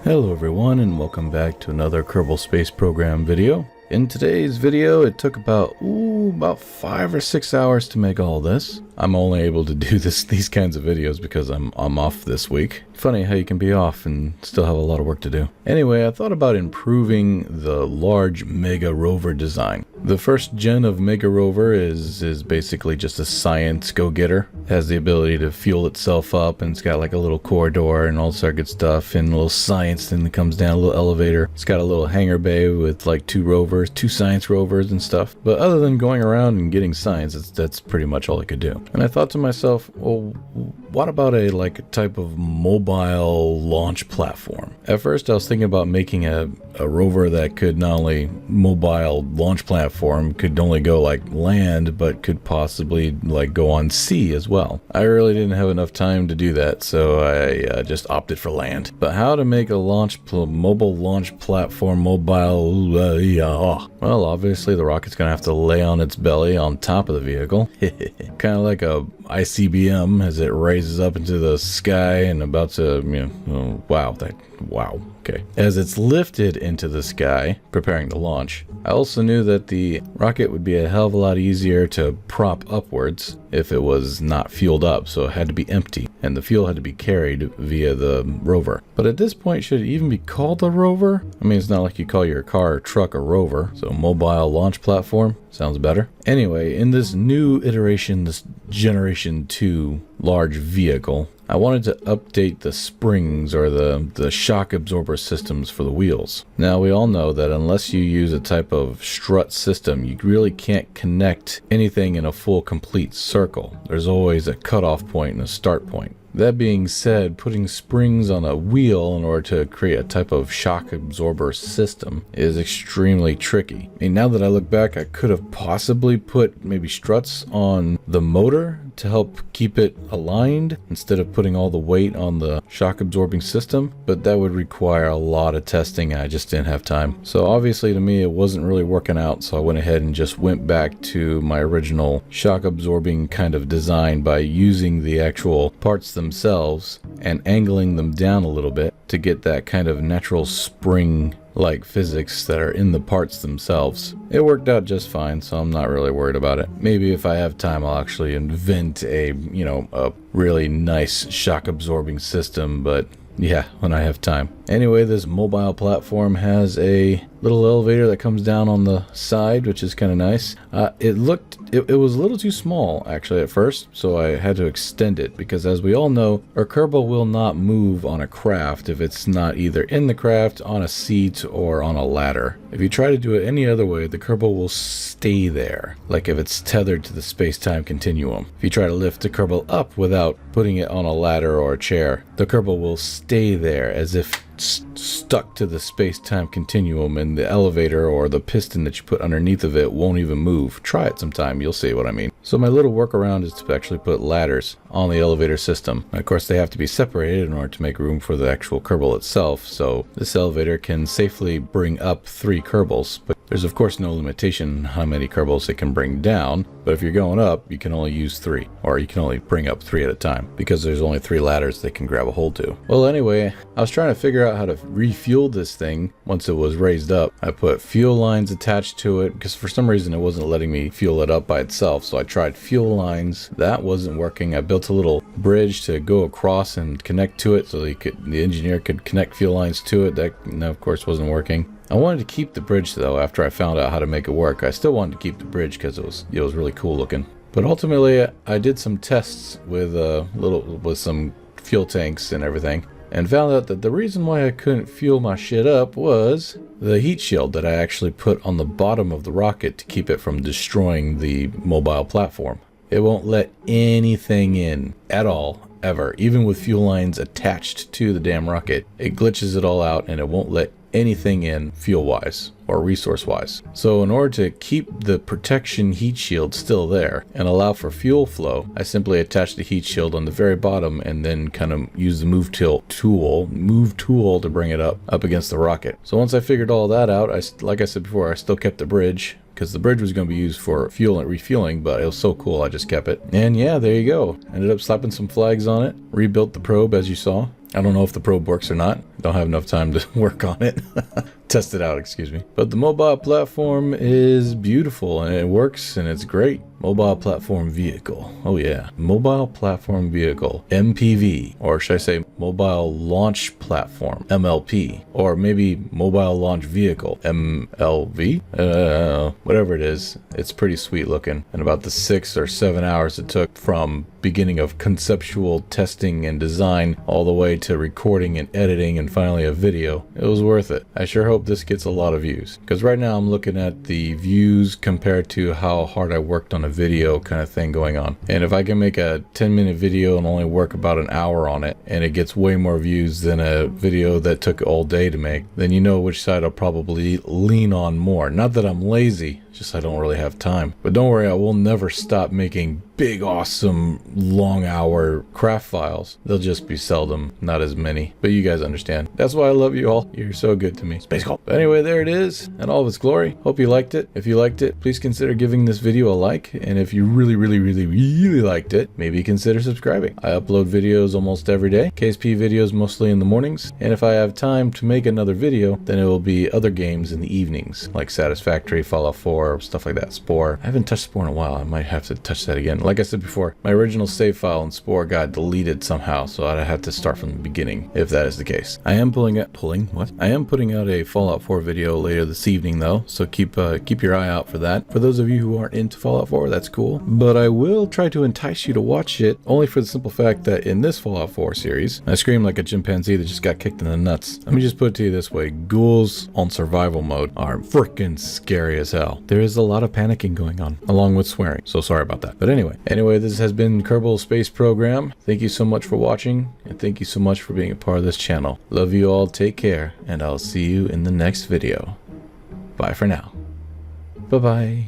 Hello everyone and welcome back to another Kerbal Space Program video. In today's video it took about 5 or 6 hours to make all this. I'm only able to do these kinds of videos because I'm off this week. Funny how you can be off and still have a lot of work to do. Anyway, I thought about improving the large Mega Rover design. The first gen of Mega Rover is basically just a science go-getter. It has the ability to fuel itself up, and it's got like a little corridor and all sorts of good stuff, and a little science thing that comes down, a little elevator. It's got a little hangar bay with like two science rovers and stuff. But other than going around and getting science, that's pretty much all it could do. And I thought to myself, well, what about a type of mobile launch platform? At first I was thinking about making a rover that could not only mobile launch platform, could only go like land, but could possibly like go on sea as well. I really didn't have enough time to do that, so I just opted for land. But how to make a mobile launch platform mobile? Well, obviously the rocket's gonna have to lay on its belly on top of the vehicle. Kind of like a ICBM as it raises up into the sky and about to, okay. As it's lifted into the sky, preparing to launch. I also knew that the rocket would be a hell of a lot easier to prop upwards if it was not fueled up, so it had to be empty, and the fuel had to be carried via the rover. But at this point, should it even be called a rover? I mean, it's not like you call your car or truck a rover, so mobile launch platform sounds better. Anyway, in this new iteration, this Generation 2 large vehicle, I wanted to update the springs or the shock absorber systems for the wheels. Now we all know that unless you use a type of strut system, you really can't connect anything in a full complete circle. There's always a cutoff point and a start point. That being said, putting springs on a wheel in order to create a type of shock absorber system is extremely tricky. I mean, now that I look back, I could have possibly put maybe struts on the motor to help keep it aligned instead of putting all the weight on the shock absorbing system, but that would require a lot of testing and I just didn't have time. So obviously to me it wasn't really working out, so I went ahead and just went back to my original shock absorbing kind of design by using the actual parts themselves and angling them down a little bit to get that kind of natural spring like physics that are in the parts themselves. It worked out just fine, so I'm not really worried about it. Maybe if I have time I'll actually invent a really nice shock absorbing system, but yeah, when I have time. Anyway, this mobile platform has a little elevator that comes down on the side, which is kind of nice. It was a little too small actually at first, so I had to extend it because, as we all know, our Kerbal will not move on a craft if it's not either in the craft, on a seat, or on a ladder. If you try to do it any other way, the Kerbal will stay there, like if it's tethered to the space-time continuum. If you try to lift the Kerbal up without putting it on a ladder or a chair, the Kerbal will stay there as if stuck to the space-time continuum, and the elevator or the piston that you put underneath of it won't even move. Try it sometime, you'll see what I mean. So my little workaround is to actually put ladders on the elevator system. And of course they have to be separated in order to make room for the actual Kerbal itself, so this elevator can safely bring up 3 Kerbals, but there's of course no limitation how many Kerbals it can bring down. But if you're going up, you can only use 3, or you can only bring up 3 at a time, because there's only 3 ladders they can grab a hold to. Well, anyway, I was trying to figure out how to refuel this thing once it was raised up. I put fuel lines attached to it, because for some reason it wasn't letting me fuel it up by itself, so I tried fuel lines. That wasn't working. I built a little bridge to go across and connect to it so the engineer could connect fuel lines to it. That of course wasn't working. I wanted to keep the bridge though. After I found out how to make it work, I still wanted to keep the bridge because it was really cool looking. But ultimately I did some tests with some fuel tanks and everything, and found out that the reason why I couldn't fuel my shit up was the heat shield that I actually put on the bottom of the rocket to keep it from destroying the mobile platform. It won't let anything in at all, ever. Even with fuel lines attached to the damn rocket, it glitches it all out and it won't let anything in fuel-wise or resource-wise. So in order to keep the protection heat shield still there and allow for fuel flow, I simply attached the heat shield on the very bottom and then kind of used the move tool to bring it up against the rocket. So once I figured all that out, like I said before, I still kept the bridge, because the bridge was going to be used for fuel and refueling, but it was so cool I just kept it. And yeah, there you go. Ended up slapping some flags on it, rebuilt the probe as you saw, I don't know if the probe works or not. Don't have enough time to work on it. Test it out, excuse me. But the mobile platform is beautiful and it works and it's great. Mobile platform vehicle. Oh yeah. Mobile platform vehicle. MPV. Or should I say mobile launch platform. MLP. Or maybe mobile launch vehicle. MLV? Whatever it is. It's pretty sweet looking. And about the 6 or 7 hours it took from beginning of conceptual testing and design all the way to recording and editing and finally a video, it was worth it. I sure hope this gets a lot of views, because right now I'm looking at the views compared to how hard I worked on a video kind of thing going on. And if I can make a 10-minute video and only work about an hour on it, and it gets way more views than a video that took all day to make, then you know which side I'll probably lean on more. Not that I'm lazy, just I don't really have time. But don't worry, I will never stop making big, awesome, long-hour craft files. They'll just be seldom, not as many. But you guys understand. That's why I love you all. You're so good to me. Space Call. But anyway, there it is, in all of its glory. Hope you liked it. If you liked it, please consider giving this video a like. And if you really liked it, maybe consider subscribing. I upload videos almost every day. KSP videos mostly in the mornings. And if I have time to make another video, then it will be other games in the evenings, like Satisfactory, Fallout 4, stuff like that. Spore. I haven't touched Spore in a while. I might have to touch that again. Like I said before, my original save file in Spore got deleted somehow, so I'd have to start from the beginning if that is the case. I am putting out a Fallout 4 video later this evening though, so keep your eye out for that. For those of you who aren't into Fallout 4, that's cool, but I will try to entice you to watch it only for the simple fact that in this Fallout 4 series, I scream like a chimpanzee that just got kicked in the nuts. Let me just put it to you this way: ghouls on survival mode are freaking scary as hell. There is a lot of panicking going on, along with swearing, so sorry about that. But anyway, this has been Kerbal Space Program. Thank you so much for watching, and thank you so much for being a part of this channel. Love you all, take care, and I'll see you in the next video. Bye for now. Bye-bye.